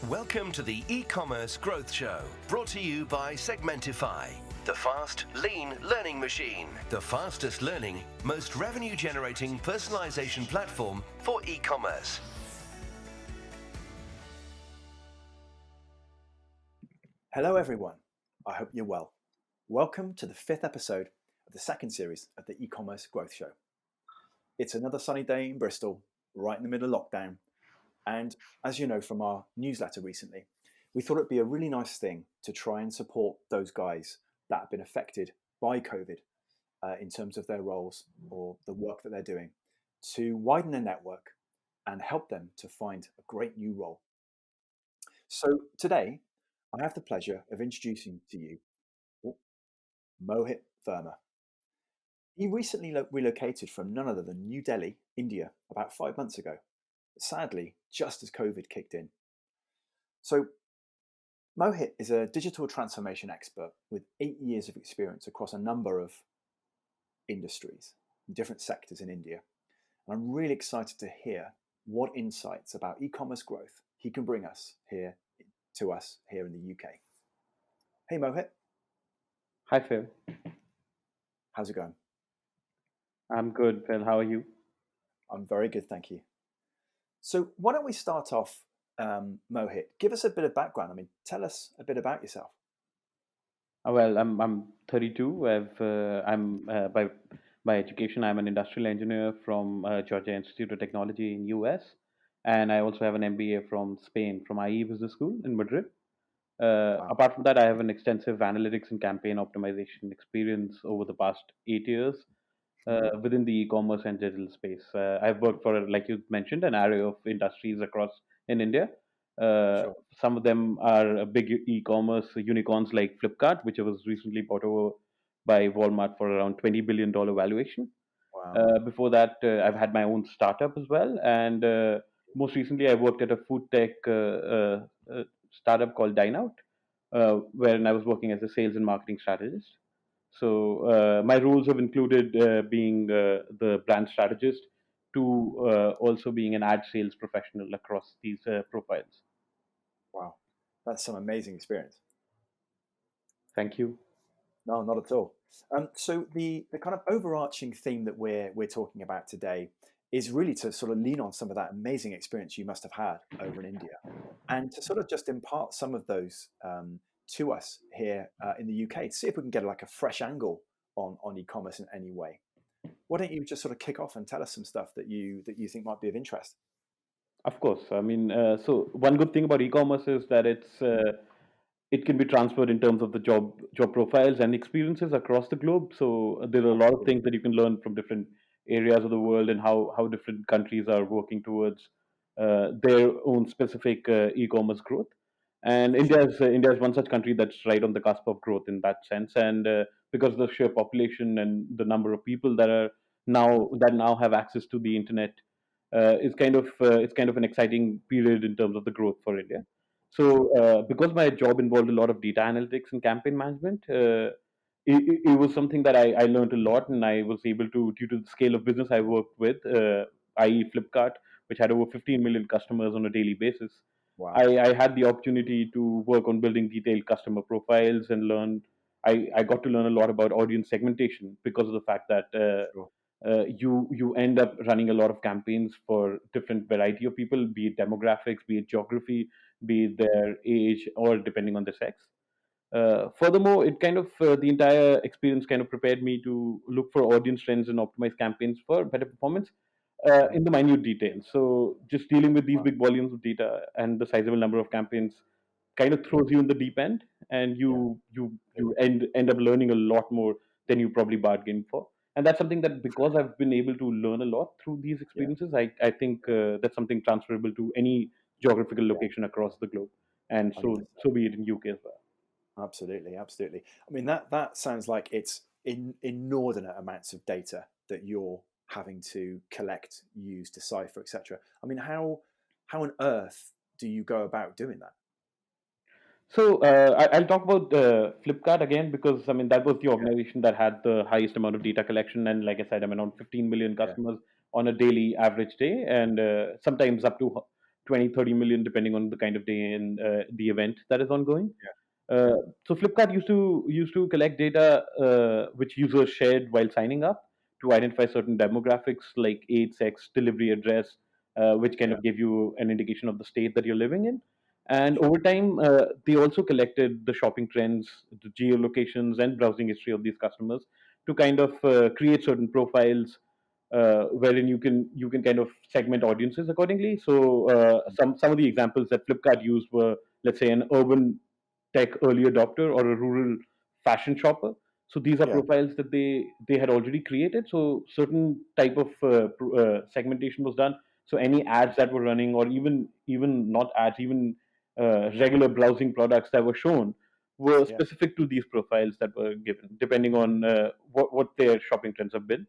Welcome to the e-commerce growth show, brought to you by Segmentify, the fast, lean learning machine, the fastest learning, most revenue-generating personalization platform for e-commerce. Hello everyone, I hope you're well. Welcome to the 5th episode of the second series of the e-commerce growth show. It's another sunny day in Bristol, right in the middle of lockdown, and as you know from our newsletter recently, we thought it'd be a really nice thing to try and support those guys that have been affected by COVID in terms of their roles or the work that they're doing, to widen their network and help them to find a great new role. So today, I have the pleasure of introducing to you Mohit Verma. He recently relocated from none other than New Delhi, India, about 5 months ago, sadly, just as COVID kicked in. So Mohit is a digital transformation expert with 8 years of experience across a number of industries, different sectors in India. And I'm really excited to hear what insights about e-commerce growth he can bring us here in the UK. Hey Mohit. Hi Phil. How's it going? I'm good, Phil. How are you? I'm very good, thank you. So why don't we start off, Mohit? Give us a bit of background. I mean, tell us a bit about yourself. Well, I'm 32. By education, I'm an industrial engineer from Georgia Institute of Technology in US, and I also have an MBA from Spain, from IE Business School in Madrid. Wow. Apart from that, I have an extensive analytics and campaign optimization experience over the past 8 years within the e-commerce and digital space. I've worked for, like you mentioned, an array of industries across in India. Sure. Some of them are big e-commerce unicorns like Flipkart, which was recently bought over by Walmart for around $20 billion valuation. Wow. Before that, I've had my own startup as well, and most recently, I worked at a food tech startup called Dineout, wherein I was working as a sales and marketing strategist. So my roles have included being the brand strategist to also being an ad sales professional across these profiles. Wow. That's some amazing experience. Thank you. No, not at all. So the kind of overarching theme that we're talking about today is really to sort of lean on some of that amazing experience you must have had over in India, and to sort of just impart some of those to us here in the UK, to see if we can get like a fresh angle on e-commerce in any way. Why don't you just sort of kick off and tell us some stuff that you think might be of interest? Of course. I mean, so one good thing about e-commerce is that it can be transferred in terms of the job profiles and experiences across the globe. So there are a lot of things that you can learn from different areas of the world and how different countries are working towards their own specific e-commerce growth. And India is one such country that's right on the cusp of growth in that sense. And because of the sheer population and the number of people that now have access to the internet, it's kind of an exciting period in terms of the growth for India. So, because my job involved a lot of data analytics and campaign management, it was something that I learned a lot, and I was able to, due to the scale of business I worked with, i.e., Flipkart, which had over 15 million customers on a daily basis. Wow. I had the opportunity to work on building detailed customer profiles and learn. I got to learn a lot about audience segmentation because of the fact that Sure. you end up running a lot of campaigns for different variety of people, be it demographics, be it geography, be it their age, or depending on the sex. Furthermore, it kind of the entire experience kind of prepared me to look for audience trends and optimize campaigns for better performance in the minute details. So just dealing with these Wow. big volumes of data and the sizable number of campaigns kind of throws you in the deep end, and Yeah. you end up learning a lot more than you probably bargained for. And that's something that, because I've been able to learn a lot through these Yeah. experiences, I think that's something transferable to any geographical Yeah. location across the globe, and 100%. so be it in UK as well. Absolutely. Absolutely. I mean, that sounds like it's inordinate amounts of data that you're having to collect, use, decipher, etc. I mean, how on earth do you go about doing that? So I'll talk about Flipkart again, because I mean that was the Yeah. organization that had the highest amount of data collection, and like I said, I'm around 15 million Yeah. customers on a daily average day, and sometimes up to 20-30 million, depending on the kind of day and the event that is ongoing. Yeah. Uh, so Flipkart used to collect data which users shared while signing up to identify certain demographics like age, sex, delivery address, which kind Yeah. of give you an indication of the state that you're living in. And Sure. over time, they also collected the shopping trends, the geolocations, and browsing history of these customers to kind of create certain profiles wherein you can kind of segment audiences accordingly. So some of the examples that Flipkart used were, let's say, an urban tech early adopter or a rural fashion shopper. So these are Yeah. profiles that they had already created. So certain type of segmentation was done. So any ads that were running, or even not ads, even regular browsing products that were shown, were Yeah. specific to these profiles that were given, depending on what their shopping trends have been.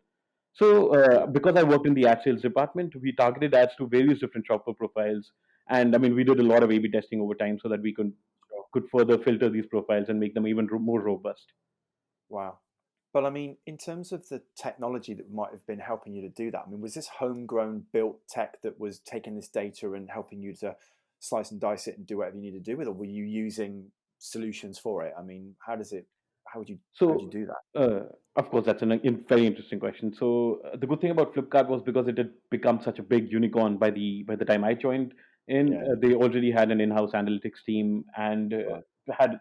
So, because I worked in the ad sales department, we targeted ads to various different shopper profiles, and I mean, we did a lot of A/B testing over time so that we could Sure. could further filter these profiles and make them even more robust. Wow. But I mean, in terms of the technology that might have been helping you to do that, I mean, was this homegrown built tech that was taking this data and helping you to slice and dice it and do whatever you need to do with it, or were you using solutions for it? I mean, how would you So, do that? uh, of course, that's a very interesting question. So, the good thing about Flipkart was because it had become such a big unicorn by the time I joined in, Yeah. they already had an in-house analytics team and Right. had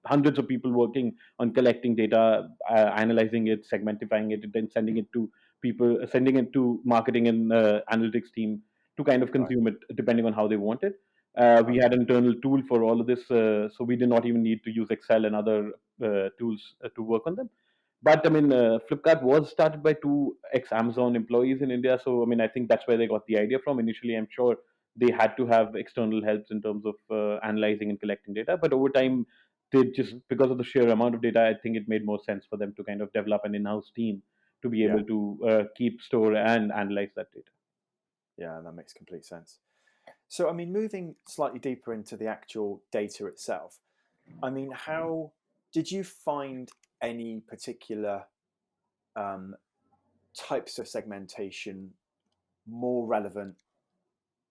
hundreds of people working on collecting data, analyzing it, segmentifying it, and then sending it to people, sending it to marketing and analytics team to kind of Right. consume it depending on how they want it. We Okay. had an internal tool for all of this, so we did not even need to use Excel and other tools to work on them. But I mean, Flipkart was started by two ex-Amazon employees in India, so I mean, I think that's where they got the idea from. Initially, I'm sure they had to have external helps in terms of analyzing and collecting data, but over time, they just Hmm. because of the sheer amount of data, I think it made more sense for them to kind of develop an in-house team to be Yeah. able to keep, store, and analyze that data. Yeah, that makes complete sense. So, I mean, moving slightly deeper into the actual data itself, I mean, how did you find any particular um, types of segmentation more relevant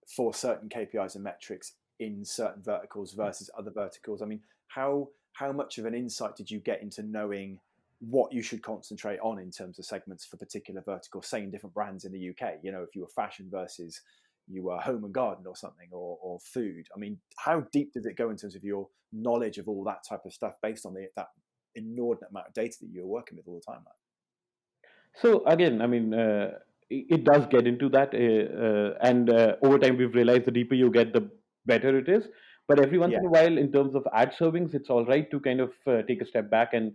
for certain KPIs and metrics in certain verticals versus other verticals? I mean, how much of an insight did you get into knowing what you should concentrate on in terms of segments for particular verticals, say in different brands in the UK? You know, if you were fashion versus you were home and garden or something, or food. I mean, how deep does it go in terms of your knowledge of all that type of stuff based on that inordinate amount of data that you're working with all the time? Like, So again, I mean, it does get into that, and over time we've realized the deeper you get, the better it is. But every once yeah, in a while, in terms of ad servings, it's all right to kind of take a step back and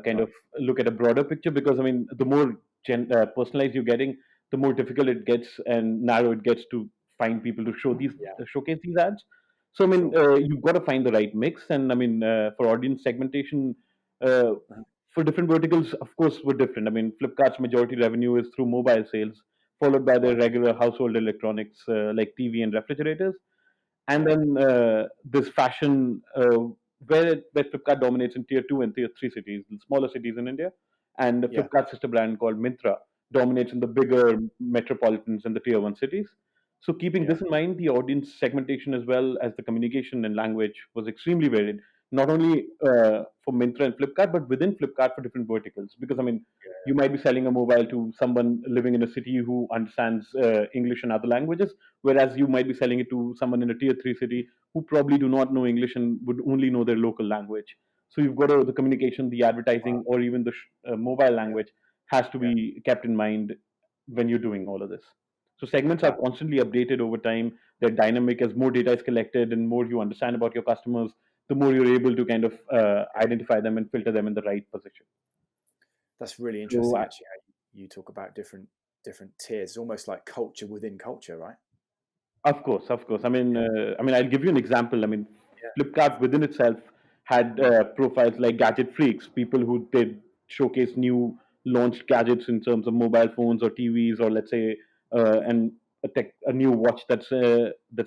kind right, of look at a broader picture, because I mean, the more personalized you're getting, the more difficult it gets and narrow it gets to find people to yeah, showcase these ads. So I mean, sure, you've got to find the right mix, and I mean, for audience segmentation. Uh, uh for different verticals, of course, were different. I mean, Flipkart's majority revenue is through mobile sales, followed by the right, regular household electronics like TV and refrigerators, and yeah, then this fashion where Flipkart dominates in tier two and tier three cities, the smaller cities in India, and the yeah, Flipkart sister brand called Mintra dominates in the bigger metropolitans and the tier one cities. So, keeping yeah, this in mind, the audience segmentation as well as the communication and language was extremely varied, not only for Mintra and Flipkart, but within Flipkart for different verticals. Because I mean, you might be selling a mobile to someone living in a city who understands English and other languages, whereas you might be selling it to someone in a tier three city who probably do not know English and would only know their local language. So you've got the communication, the wow, advertising, or even the mobile yeah, language has to yeah, be kept in mind when you're doing all of this. So segments are that, constantly updated over time. They're dynamic as more data is collected and more you understand about your customers, the more you're able to kind of yeah. identify them and filter them in the right position. That's really So interesting, actually. How you talk about different tiers, almost like culture within culture, right? Of course. Yeah, I mean, I'll give you an example. I mean, yeah, Flipkart within itself had profiles like gadget freaks, people who did showcase new launched gadgets in terms of mobile phones or TVs, or let's say, and a new watch that's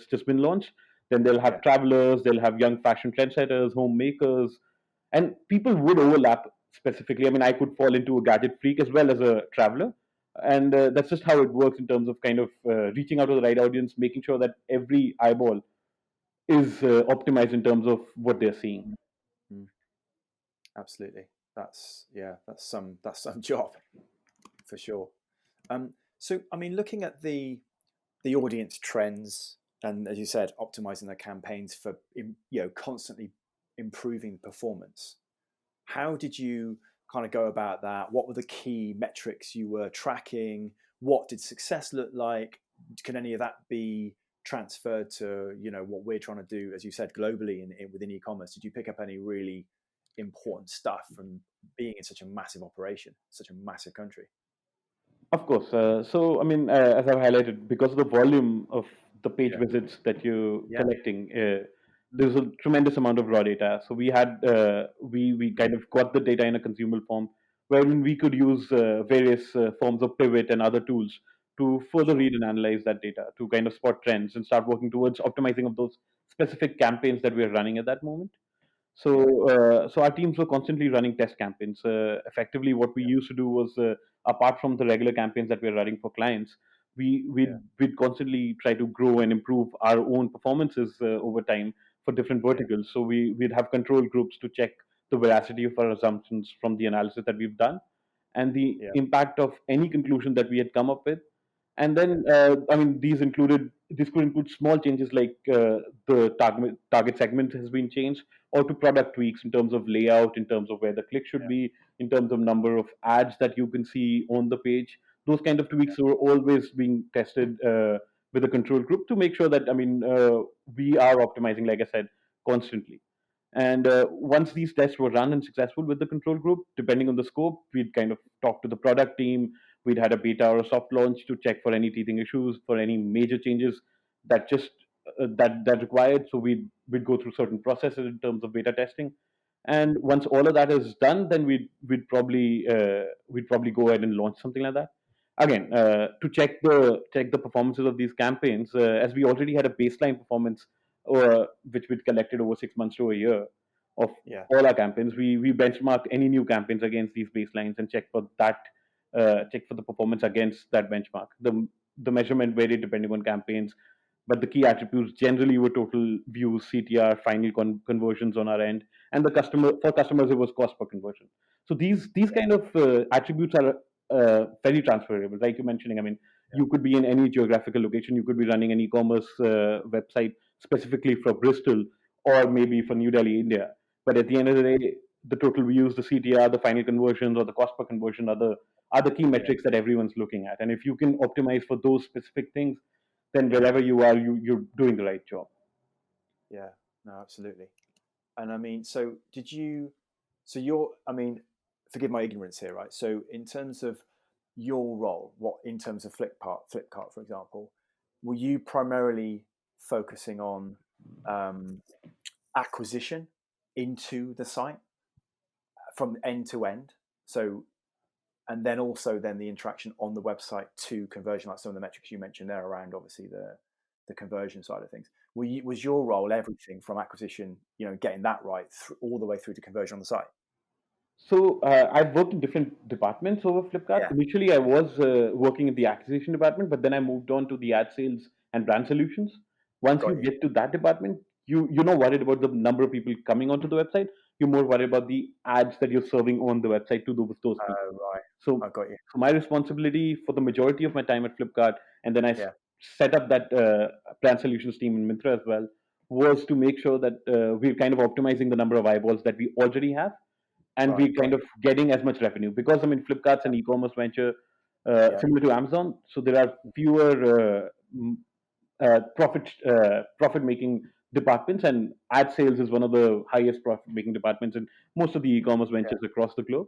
just been launched. Then they'll yeah, have travelers, they'll have young fashion trendsetters, homemakers, and people would overlap specifically. I mean, I could fall into a gadget freak as well as a traveler, And that's just how it works in terms of kind of reaching out to the right audience, making sure that every eyeball is optimized in terms of what they're seeing. Mm. Absolutely. That's some job for sure. So I mean, looking at the audience trends, and as you said, optimizing their campaigns for constantly improving performance. How did you kind of go about that? What were the key metrics you were tracking? What did success look like? Can any of that be transferred to what we're trying to do, as you said, globally within e-commerce? Did you pick up any really important stuff from being in such a massive operation, such a massive country? Of course. So, I mean, as I've highlighted, because of the volume of the page Yeah. visits that you're Yeah. collecting, there's a tremendous amount of raw data. So we kind of got the data in a consumable form, wherein we could use various forms of pivot and other tools to further Sure. read and analyze that data to kind of spot trends and start working towards optimizing of those specific campaigns that we're running at that moment. Yeah. So our teams were constantly running test campaigns. Effectively, what we Yeah. used to do was, apart from the regular campaigns that we're running for clients, Yeah. we'd constantly try to grow and improve our own performances over time for different Yeah. verticals. So we'd have control groups to check the veracity of our assumptions from the analysis that we've done, and the Yeah. impact of any conclusion that we had come up with. And Yeah. then, I mean, these could include small changes like the target segment has been changed, or to product tweaks in terms of layout, in terms of where the click should be, in terms of number of ads that you can see on the page. Those kind of tweaks were always being tested with a control group to make sure that, I mean, we are optimizing, like I said, constantly. And once these tests were run and successful with the control group, depending on the scope, we'd kind of talk to the product team. We'd had a beta or a soft launch to check for any teething issues, for any major changes that required. So we'd go through certain processes in terms of beta testing, and once all of that is done, then we'd probably go ahead and launch something like that. Again, to check the performances of these campaigns, as we already had a baseline performance, which we'd collected over 6 months to a year of Yeah. all our campaigns. We benchmark any new campaigns against these baselines and check for the performance against that benchmark. The measurement varied depending on campaigns, but the key attributes generally were total views, CTR, final conversions on our end, and for customers it was cost per conversion. So these Yeah. kind of attributes are very transferable. Like you're mentioning, I mean, Yeah. you could be in any geographical location. You could be running an e-commerce website specifically for Bristol or maybe for New Delhi, India. But at the end of the day, the total views, the CTR, the final conversions, or the cost per conversion are the key Yeah. metrics that everyone's looking at. And if you can optimize for those specific things, then Yeah. wherever you are, you're doing the right job. Yeah. No, absolutely. And I mean, so did you? So you're. I mean, forgive my ignorance here, right? So in terms of your role, what in terms of Flipkart, for example, were you primarily focusing on um, acquisition into the site from end to end? So, and then also then the interaction on the website to conversion, like some of the metrics you mentioned there around obviously the conversion side of things. Was your role everything from acquisition, getting that right all the way through to conversion on the site? So I've worked in different departments over Flipkart. Yeah, Initially, I was working in the acquisition department, but then I moved on to the ad sales and brand solutions. Once got you you. get to that department, you're not worried about the number of people coming onto the website. You're more worried about the ads that you're serving on the website to those people. Right, So, I got you. so my responsibility for the majority of my time at Flipkart, and then I Yeah, set up that brand solutions team in Mintra as well, was to make sure that we're kind of optimizing the number of eyeballs that we already have, and right, we got kind of getting as much revenue because, I mean, Flipkart's an e-commerce venture you. similar to Amazon, so there are fewer profit making departments, and ad sales is one of the highest profit making departments in most of the e-commerce Yeah, ventures across the globe.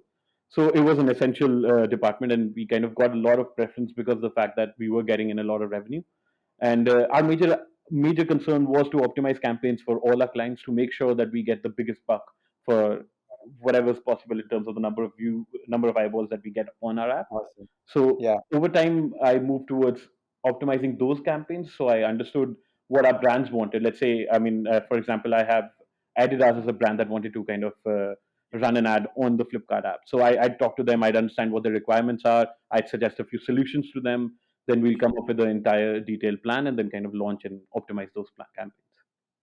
So it was an essential department, and we kind of got a lot of preference because of the fact that we were getting in a lot of revenue. And our major concern was to optimize campaigns for all our clients to make sure that we get the biggest buck for whatever is possible in terms of the number of eyeballs that we get on our app. yeah. Awesome. So Yeah, over time, I moved towards optimizing those campaigns. So I understood what our brands wanted. Let's say, I mean, for example, I have Adidas as a brand that wanted to kind of run an ad on the Flipkart app. So I'd talk to them, I'd understand what the requirements are, I'd suggest a few solutions to them, then we'll come up with the entire detailed plan and then kind of launch and optimize those campaigns.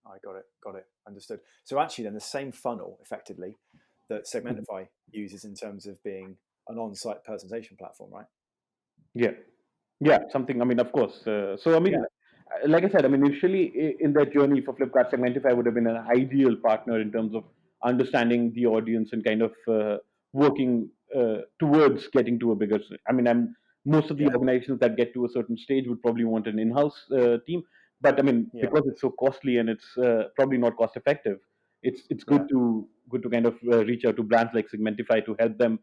I got it, understood. So actually, then the same funnel, effectively, that Mhm. Segmentify uses in terms of being an on-site personalization platform, right? Yeah. Yeah, something. I mean, of course. So, I mean, Yeah, like I said, I mean, initially in that journey for Flipkart, Segmentify would have been an ideal partner in terms of understanding the audience and kind of working towards getting to a bigger. I mean, most of the yeah, organizations that get to a certain stage would probably want an in-house team, but I mean, yeah, because it's so costly and it's probably not cost effective, it's yeah, good to kind of reach out to brands like Segmentify to help them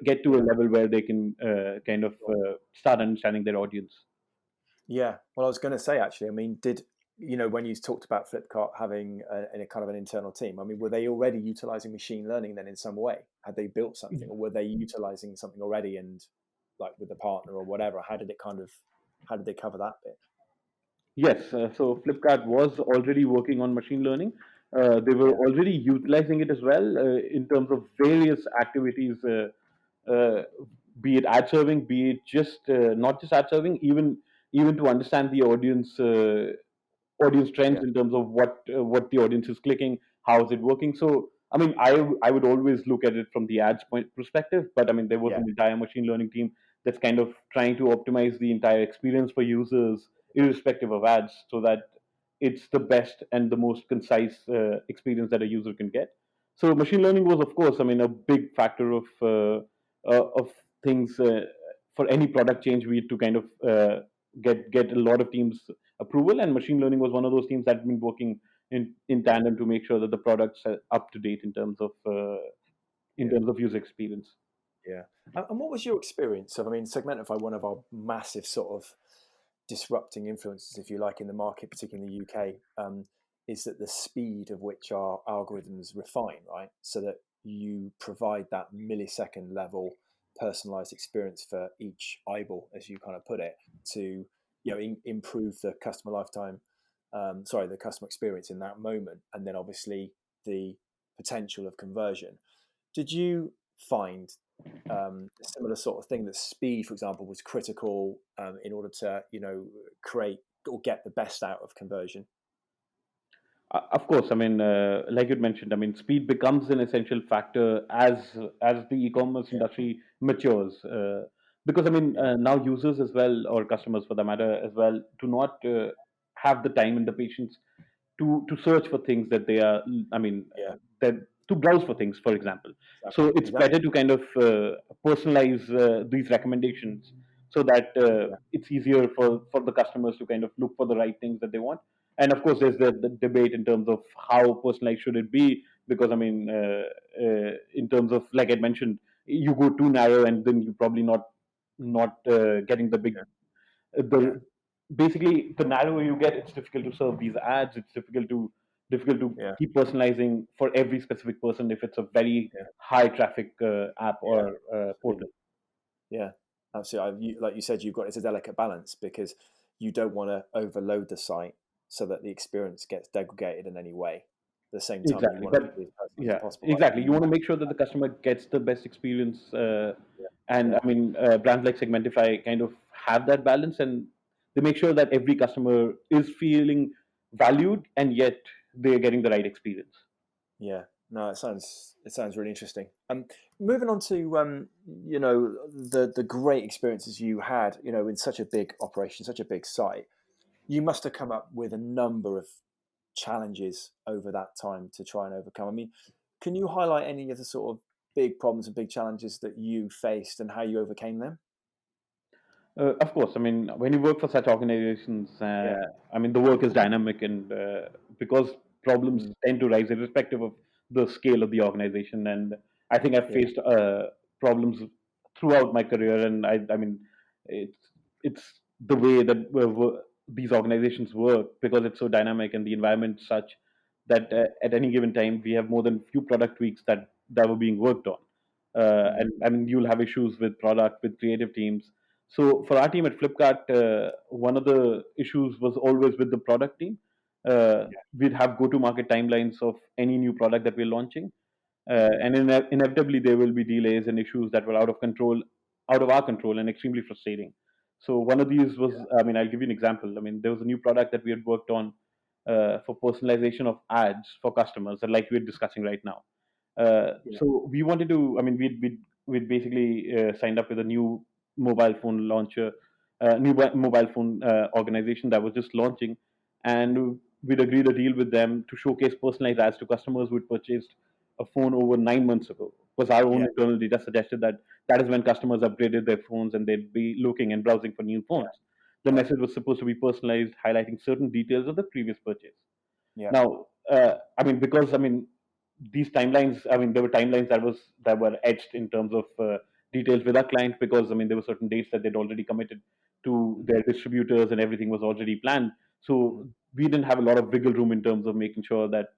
get to a yeah. level where they can kind of Sure. start understanding their audience. Yeah. Well, I was going to say actually. I mean, did when you talked about Flipkart having a kind of an internal team? I mean, were they already utilizing machine learning then in some way? Had they built something, or were they utilizing something already and like with the partner or whatever? How did they cover that bit? Yes, so Flipkart was already working on machine learning. They were Yeah. already utilizing it as well in terms of various activities, uh, be it ad serving, be it just not just ad serving, even to understand the audience Yeah. trends in terms of what the audience is clicking, how is it working. So I mean, I would always look at it from the ads point perspective, but I mean there was Yeah. an entire machine learning team that's kind of trying to optimize the entire experience for users, irrespective of ads, so that it's the best and the most concise experience that a user can get. So machine learning was, of course, I mean, a big factor of things for any product change. We had to kind of get a lot of teams approval, and machine learning was one of those teams that had been working in Yeah. tandem to make sure that the products are up to date in Yeah. terms of user experience. Yeah. And what was your experience of? I mean, Segmentify, one of our massive sort of disrupting influences, if you like, in the market, particularly in the UK, is that the speed of which our algorithms refine, right? So that you provide that millisecond level personalized experience for each eyeball, as you kind of put it, to improve the customer lifetime, the customer experience in that moment, and then obviously the potential of conversion. Did you find a similar sort of thing that speed, for example, was critical in order to create or get the best out of conversion? Of course, I mean, like you mentioned, I mean, speed becomes an essential factor as the e-commerce Yeah, industry matures. Because I mean, yeah, now users as well, or customers for that matter as well, do not have the time and the patience to search for things that they are. I mean, yeah, that to browse for things, for example. So exactly, it's better exactly. to kind of personalize these recommendations so that Yeah, it's easier for the customers to kind of look for the right things that they want. And of course there's the debate in terms of how personalized should it be, because I mean in terms of, like I mentioned, you go too narrow and then you probably not getting the big yeah, the basically the narrower you get, it's difficult to serve these ads, it's difficult to yeah, keep personalizing for every specific person if it's a very yeah, high traffic app yeah, or portal. absolutely. Yeah, absolutely. Like you said, it's a delicate balance because you don't want to overload the site so that the experience gets degraded in any way. At the same time, you Exactly, want it to but be as personalized as yeah, possible, right? exactly. You want to make sure that the customer gets the best experience, Yeah, and yeah, I mean, brands like Segmentify kind of have that balance, and they make sure that every customer is feeling valued, and yet they're getting the right experience. yeah. No, it sounds really interesting. Moving on to the great experiences you had, in such a big operation, such a big site. You must have come up with a number of challenges over that time to try and overcome. I mean, can you highlight any of the sort of big problems and big challenges that you faced and how you overcame them? Of course, I mean, when you work for such organizations, Yeah. I mean, the work is dynamic, and because problems Mm, tend to rise irrespective of the scale of the organization. And I think I've yeah. faced problems throughout my career, and I mean, it's it's the way that these organizations work, because it's so dynamic and the environment such that at any given time we have more than few product tweaks that were being worked on, Mm, and I mean, you'll have issues with product, with creative teams. So for our team at Flipkart, one of the issues was always with the product team. yeah. We'd have go-to-market timelines of any new product that we're launching, and inevitably there will be delays and issues that were out of our control, and extremely frustrating. So one of these was, I mean, I'll give you an example. I mean, there was a new product that we had worked on for personalization of ads for customers, like we're discussing right now. Yeah. So we wanted to, I mean, we'd basically signed up with a new mobile phone launcher, mobile phone organization that was just launching, and we'd agreed a deal with them to showcase personalized ads to customers who'd purchased a phone over 9 months ago. Because our own Yeah. internal data suggested that that is when customers upgraded their phones and they'd be looking and browsing for new Yeah. phones. The Right. message was supposed to be personalized, highlighting certain details of the previous purchase. Yeah. Now, I mean, because I mean, these timelines. I mean, there were timelines that were etched in terms of details with our client, because I mean, there were certain dates that they'd already committed to Mhm. their distributors, and everything was already planned. Mhm. So we didn't have a lot of wiggle room in terms of making sure that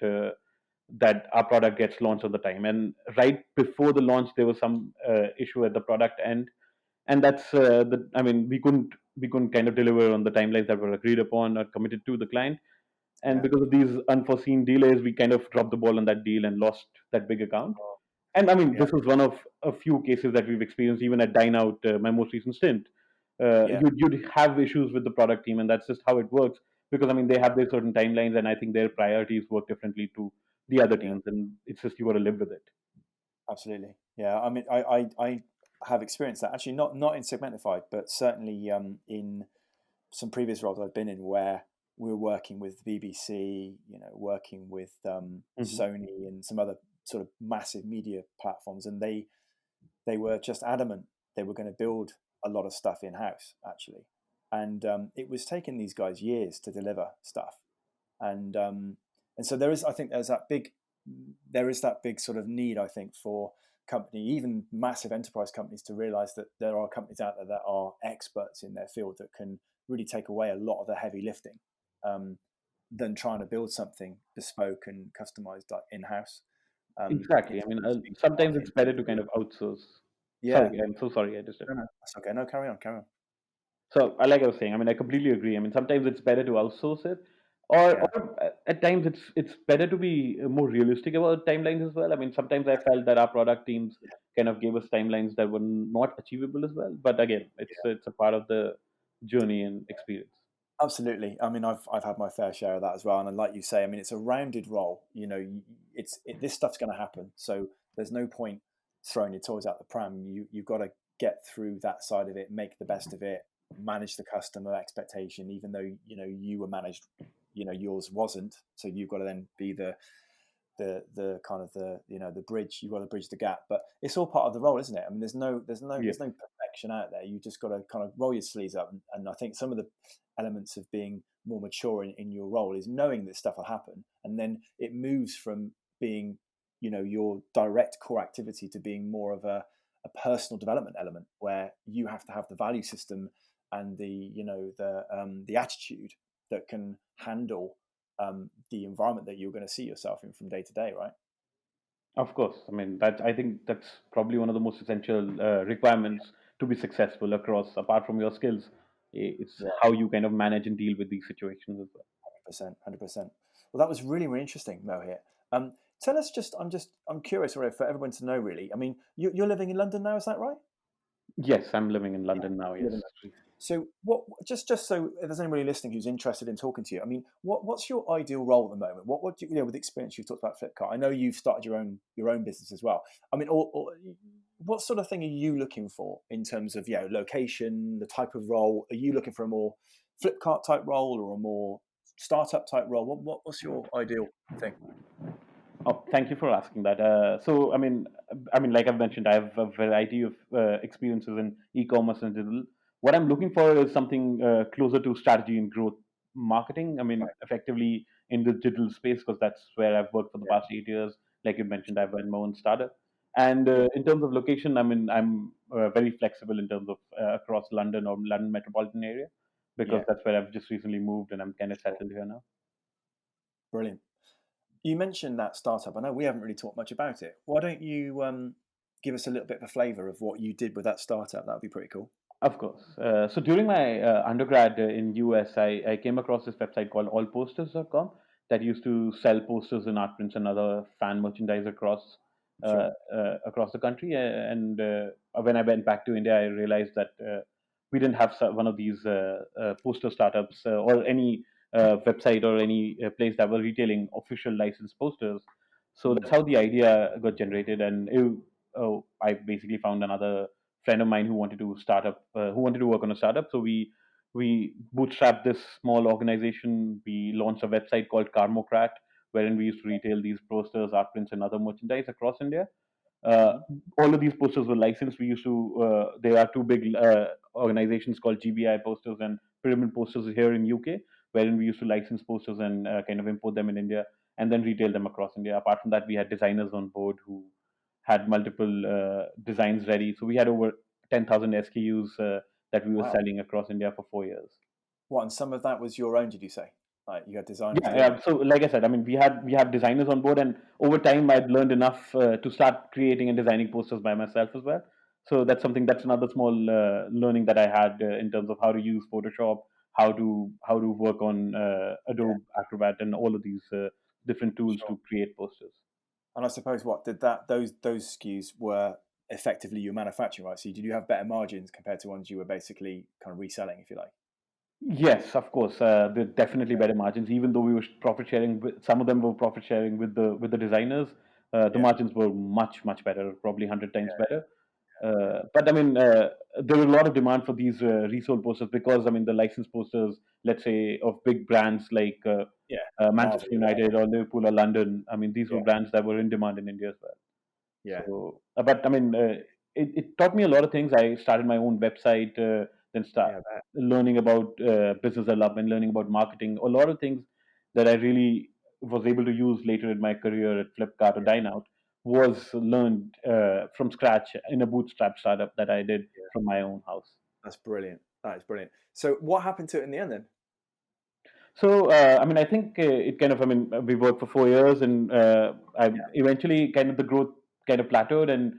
that our product gets launched on the time. And right before the launch, there was some issue at the product end, and that's the. I mean, we couldn't kind of deliver on the timelines that were agreed upon or committed to the client, and Yeah. because of these unforeseen delays, we kind of dropped the ball on that deal and lost that big account. Oh, And I mean, yeah. this was one of a few cases that we've experienced even at Dineout, my most recent stint. Yeah. You'd have issues with the product team, and that's just how it works. Because I mean, they have their certain timelines, and I think their priorities work differently to the other Yeah. teams, and it's just you got to live with it. Absolutely. Yeah. I mean, I have experienced that actually, not in Segmentify, but certainly in some previous roles I've been in where we're working with BBC, working with Hmm. Sony and some other sort of massive media platforms, and they were just adamant they were going to build a lot of stuff in house actually, and it was taking these guys years to deliver stuff, and so I think there is that big sort of need, I think, for company, even massive enterprise companies, to realize that there are companies out there that are experts in their field that can really take away a lot of the heavy lifting, um, than trying to build something bespoke and customized like in house. Exactly. It I mean, seems to be the sometimes market it's in better terms to of kind of outsource. yeah. Sorry, I'm so sorry. I just No, no, that's okay. No, carry on, carry on. So, like I was saying, I mean, I completely agree. I mean, sometimes it's better to outsource it, Yeah, or at times it's better to be more realistic about timelines as well. I mean, sometimes I felt that our product teams yeah, kind of gave us timelines that were not achievable as well. But again, yeah. it's a part of the journey and experience. Absolutely. I mean, I've had my fair share of that as well, and like you say, I mean, it's a rounded role. This stuff's going to happen, so there's no point throwing your toys out the pram. You've got to get through that side of it, make the best of it, manage the customer expectation, even though you were managed, yours wasn't. So you've got to then be the kind of the bridge. You've got to bridge the gap, but it's all part of the role, isn't it? I mean, Yes, there's no perfection out there. You just got to kind of roll your sleeves up, and I think some of the elements of being more mature in your role is knowing that stuff will happen, and then it moves from being your direct core activity to being more of a personal development element where you have to have the value system and the attitude that can handle the environment that you're going to see yourself in from day to day, right? of course. I mean, that I think that's probably one of the most essential requirements to be successful across, apart from your skills. It's Yeah, how you kind of manage and deal with these situations as well. 100%, 100%. Well, that was really, really interesting, Mohit. Tell us I'm curious, really, for everyone to know, really. I mean, you're living in London now, is that right? Yes, I'm living in Yeah, London now. you live in Yes. London. So, what? Just so if there's anybody listening who's interested in talking to you, I mean, what's your ideal role at the moment? What do with the experience you've talked about Flipkart? I know you've started your own business as well. I mean, or what sort of thing are you looking for in terms of location, the type of role? Are you looking for a more Flipkart type role or a more startup type role? What's your ideal thing? Oh, thank you for asking that. So, I mean, like I've mentioned, I have a variety of experiences in e-commerce and digital. What I'm looking for is something closer to strategy and growth marketing. I mean, Right. effectively in the digital space, because that's where I've worked for the Yeah. past 8 years. Like you mentioned, I've run my own startup. And Yeah. in terms of location, I mean, I'm very flexible in terms of across London or London metropolitan area, because Yeah. that's where I've just recently moved and I'm kind of Sure. settled here now. Brilliant. You mentioned that startup. I know we haven't really talked much about it. Why don't you give us a little bit of a flavour of what you did with that startup? That would be pretty cool. Of course. So during my undergrad in US, I came across this website called allposters.com that used to sell posters and art prints and other fan merchandise across Sure. across the country. And when I went back to India, I realized that we didn't have one of these poster startups or any website or any place that was retailing official licensed posters. So Mm. that's how the idea got generated, and I basically found another friend of mine who wanted to who wanted to work on a startup. So we bootstrapped this small organization. We launched a website called Karmocrat, wherein we used to retail these posters, art prints, and other merchandise across India. Uh, Hmm. all of these posters were licensed. We used to. There are two big organizations called GBI Posters and Pyramid Posters here in UK, wherein we used to license posters and kind of import them in India and then retail them across India. Apart from that, we had designers on board who had multiple designs ready. So we had over 10,000 SKUs that we were Wow. selling across India for 4 years. What? And some of that was your own, did you say? Like you had designers Yeah, doing yeah. it? So, like I said, I mean, we have designers on board, and over time, I've learned enough to start creating and designing posters by myself as well. So that's another small learning that I had in terms of how to use Photoshop, how to work on Yeah. Adobe Acrobat, and all of these different tools Sure. to create posters. And I suppose what did that those SKUs were effectively you manufacturing, right? So did you have better margins compared to ones you were basically kind of reselling, if you like? Yes, of course. There definitely better margins. Even though we were profit sharing, some of them were profit sharing with the designers. The Yeah. margins were much better, probably 100 times Yeah. better. Yeah. But I mean, there was a lot of demand for these resold posters because I mean the licensed posters, let's say of big brands like Yeah. Manchester Marvel or whatever. United or Liverpool or London. I mean, these were Yeah. brands that were in demand in India as well. Yeah. So, but I mean, it taught me a lot of things. I started my own website, then start Yeah. I bet. learning about business development, learning about marketing, a lot of things that I really was able to use later in my career at Flipkart or Yeah. Dineout was learned from scratch in a bootstrap startup that I did Yeah. from my own house. That's brilliant. That is brilliant. So what happened to it in the end then? So, I mean, I think it kind of, I mean, we worked for 4 years and I Yeah. eventually kind of the growth kind of plateaued. And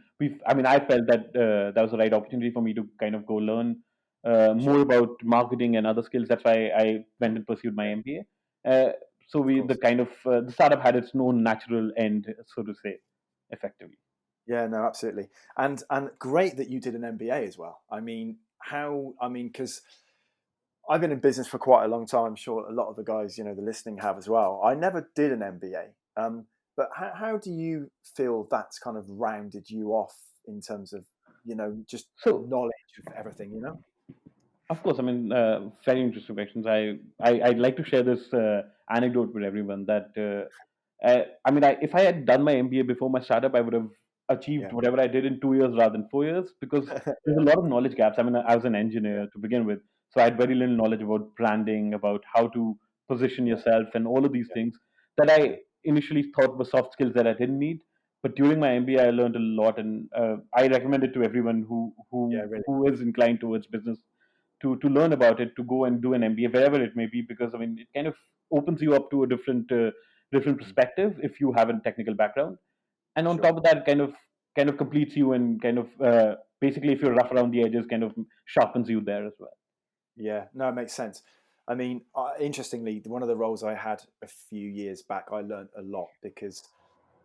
I mean, I felt that that was the right opportunity for me to kind of go learn Sure. more about marketing and other skills. That's why I went and pursued my Yeah. MBA. So Of the course. kind of, the startup had its own natural end, so to say, effectively. Yeah, no, absolutely. And great that you did an MBA as well. I mean, because I've been in business for quite a long time. I'm sure a lot of the guys, the listening have as well. I never did an MBA. But how do you feel that's kind of rounded you off in terms of, just So, knowledge of everything? of course, I mean, very interesting questions. I'd like to share this anecdote with everyone that, I mean, if I had done my MBA before my startup, I would have achieved Yeah. whatever I did in 2 years rather than 4 years because there's a Yeah. lot of knowledge gaps. I mean, I was an Yeah. engineer to begin with, so I had very little knowledge about branding, about how to position Yeah. yourself, and all of these Yeah. things that I True. initially thought were soft skills that I didn't need. But during my MBA, I learned a lot, and I recommend it to everyone who Yeah. who Really. who is inclined towards business to learn about it, to go and do an MBA wherever it may be, because I mean it kind of opens you up to a different Mm. perspective if you have a technical background, and on Sure. top of that, kind of completes you and kind of basically if you're rough around the edges, kind of sharpens you there as well. Yeah, no, it makes sense. I mean, interestingly, one of the roles I had a few years back, I learned a lot because,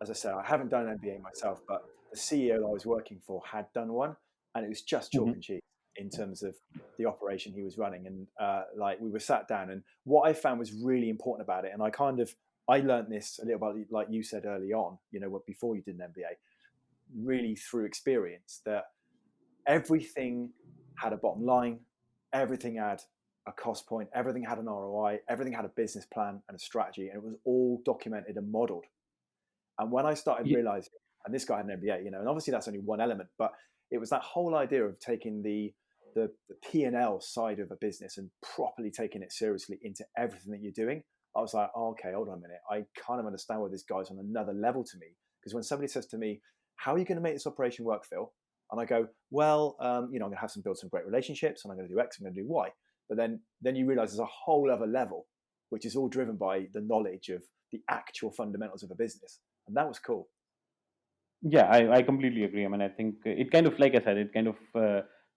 as I said, I haven't done an MBA myself, but the CEO I was working for had done one, and it was just chalk Hmm. and cheese in terms of the operation he was running. And like we were sat down, and what I found was really important about it, and I learned this a little bit, like you said early on, before you did an MBA, really through experience that everything had a bottom line, everything had a cost point, everything had an ROI, everything had a business plan and a strategy, and it was all documented and modeled. And when I started Yeah, realizing, and this guy had an MBA, and obviously that's only one element, but it was that whole idea of taking the P&L side of a business and properly taking it seriously into everything that you're doing. I was like, oh, okay, hold on a minute. I kind of understand why this guy's on another level to me. Because when somebody says to me, how are you going to make this operation work, Phil? And I go, well, I'm going to have build some great relationships, and I'm going to do X, I'm going to do Y. But then you realize there's a whole other level, which is all driven by the knowledge of the actual fundamentals of a business. And that was cool. yeah, I completely agree. I mean, I think it kind of, like I said, it kind of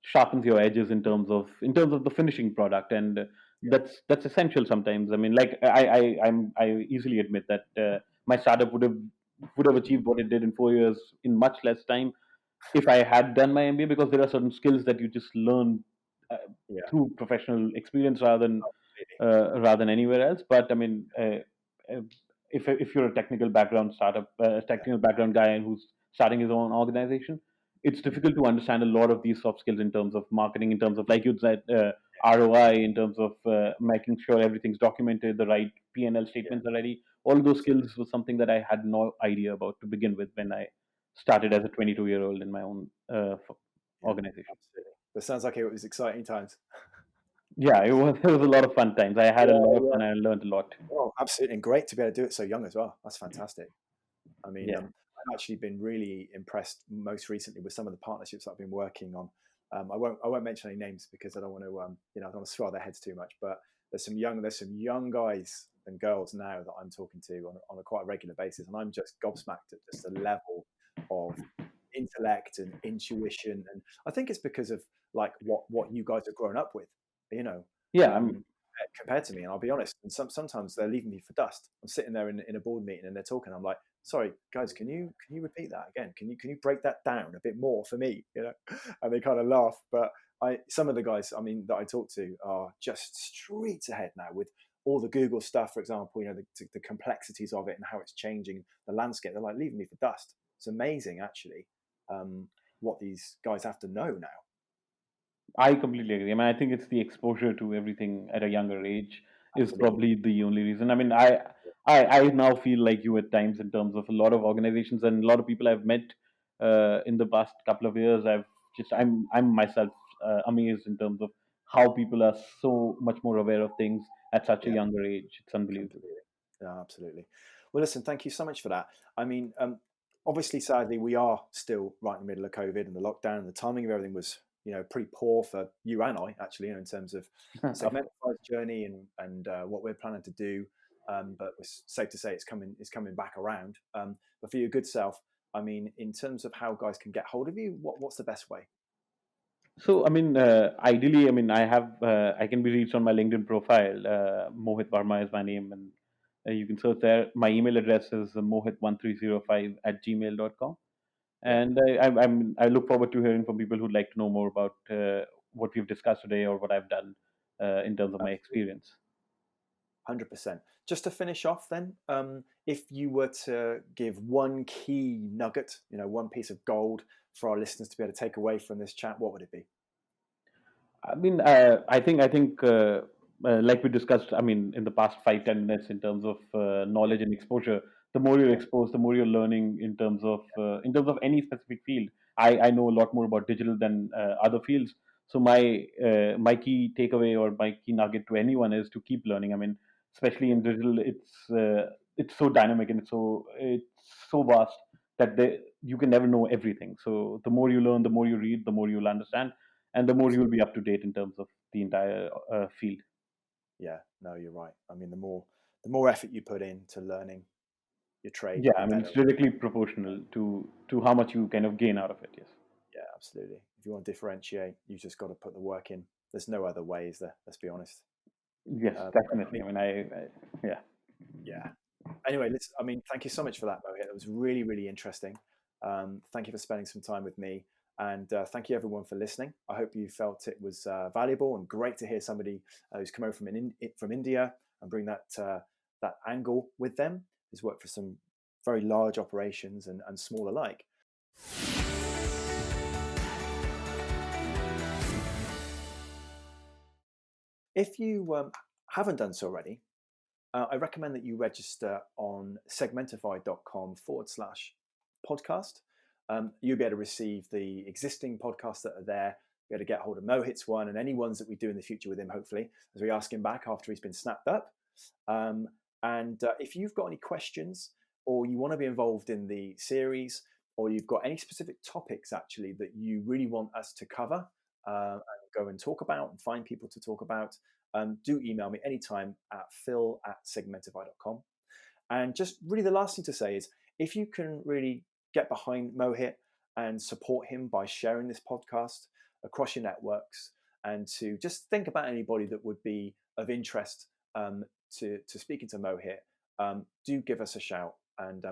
sharpens your edges in terms of the finishing product, and Yeah. that's essential sometimes. I mean, like I easily admit that my startup would have would have achieved what it did in 4 years in much less time if I had done my MBA, because there are certain skills that you just learn uh, Yeah, through professional experience absolutely. rather than anywhere else. But I mean, uh, if you're a technical background startup, technical background guy and who's starting his own organization, it's difficult to understand a lot of these soft skills in terms of marketing, in terms of, like you said, ROI, in terms of making sure everything's documented, the right P&L Yeah, statements are ready. All those absolutely. skills was something that I had no idea about to begin with when I started as a 22-year-old in my own Yeah, organization. absolutely. That sounds like it was exciting times. Yeah, it was. It was a lot of fun times. I had Yeah, a lot of yeah. fun. I learned a lot. Oh, absolutely, and great to be able to do it so young as well. That's fantastic. I mean, Yeah. I've actually been really impressed most recently with some of the partnerships I've been working on. I won't mention any names because I don't want to, I don't want to swell their heads too much. But there's some young guys and girls now that I'm talking to on a quite regular basis, and I'm just gobsmacked at just the level of intellect and intuition. And I think it's because of like what you guys have grown up with, you know. Yeah. Um, compared to me, and I'll be honest, and sometimes they're leaving me for dust. I'm sitting there in a board meeting and they're talking. I'm like, sorry guys, can you repeat that again? Can you break that down a bit more for me? And they kind of laugh. But some of the guys, I mean, that I talk to are just streets ahead now with all the Google stuff, for example. The complexities of it and how it's changing the landscape. They're like leaving me for dust. It's amazing, actually, what these guys have to know now. I completely agree. I mean, I think it's the exposure to everything at a younger age is Absolutely. probably the only reason. I mean, I now feel like you at times in terms of a lot of organizations and a lot of people I've met in the past couple of years. I'm myself amazed in terms of how people are so much more aware of things at such a Yeah. younger age. It's unbelievable. Completely. Yeah, absolutely. Well, listen, thank you so much for that. I mean, obviously, sadly, we are still right in the middle of COVID and the lockdown. And the timing of everything was, pretty poor for you and I, actually, in terms of Of Segmentify's journey and what we're planning to do. But it's safe to say it's coming back around. But for your good self, I mean, in terms of how guys can get hold of you, what's the best way? So, I mean, ideally, I mean, I can be reached on my LinkedIn profile. Mohit Verma is my name, and you can search there. My email address is mohit1305@gmail.com. Yeah. And I look forward to hearing from people who'd like to know more about what we've discussed today or what I've done in terms of my Absolutely. experience. 100%. Just to finish off, then, if you were to give one key nugget, one piece of gold for our listeners to be able to take away from this chat, what would it be? I mean, I think, like we discussed, I mean, in the past 5-10 minutes, in terms of knowledge and exposure, the more you're Yeah, exposed, the more you're learning in terms of any specific field. I know a lot more about digital than other fields. So my key takeaway or my key nugget to anyone is to keep learning. I mean, especially in digital, it's so dynamic and it's so vast that you can never know everything. So the more you learn, the more you read, the more you'll understand, and the more you will absolutely. be up to date in terms of the entire field. Yeah, no, you're right. I mean, the more effort you put into learning your trade, Yeah, the I mean better. it's directly proportional to how much you kind of gain out of it. Yes. Yeah, absolutely. If you want to differentiate, you just got to put the work in. There's no other way, is there? Let's be honest. Yes, I definitely. mean, I mean, yeah. yeah. Anyway, listen, I mean, thank you so much for that, Mohit. It was really, really interesting. Thank you for spending some time with me. And thank you, everyone, for listening. I hope you felt it was valuable and great to hear somebody who's come over from India and bring that angle with them. Who's worked for some very large operations and small alike. If you haven't done so already, I recommend that you register on segmentify.com/podcast. You'll be able to receive the existing podcasts that are there. Be able to get hold of Mohit's one and any ones that we do in the future with him, hopefully, as we ask him back after he's been snapped up. And if you've got any questions or you want to be involved in the series, or you've got any specific topics actually that you really want us to cover and go and talk about and find people to talk about, do email me anytime at phil@segmentify.com. And just really the last thing to say is if you can really get behind Mohit and support him by sharing this podcast across your networks, and to just think about anybody that would be of interest to speaking to Mohit, do give us a shout. And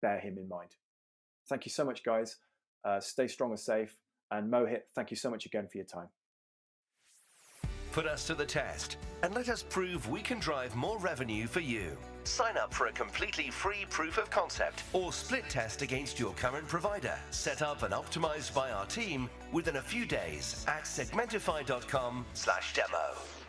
bear him in mind. Thank you so much, guys. Stay strong and safe. And Mohit, thank you so much again for your time. Put us to the test and let us prove we can drive more revenue for you. Sign up for a completely free proof of concept or split test against your current provider, set up and optimized by our team within a few days at segmentify.com/demo.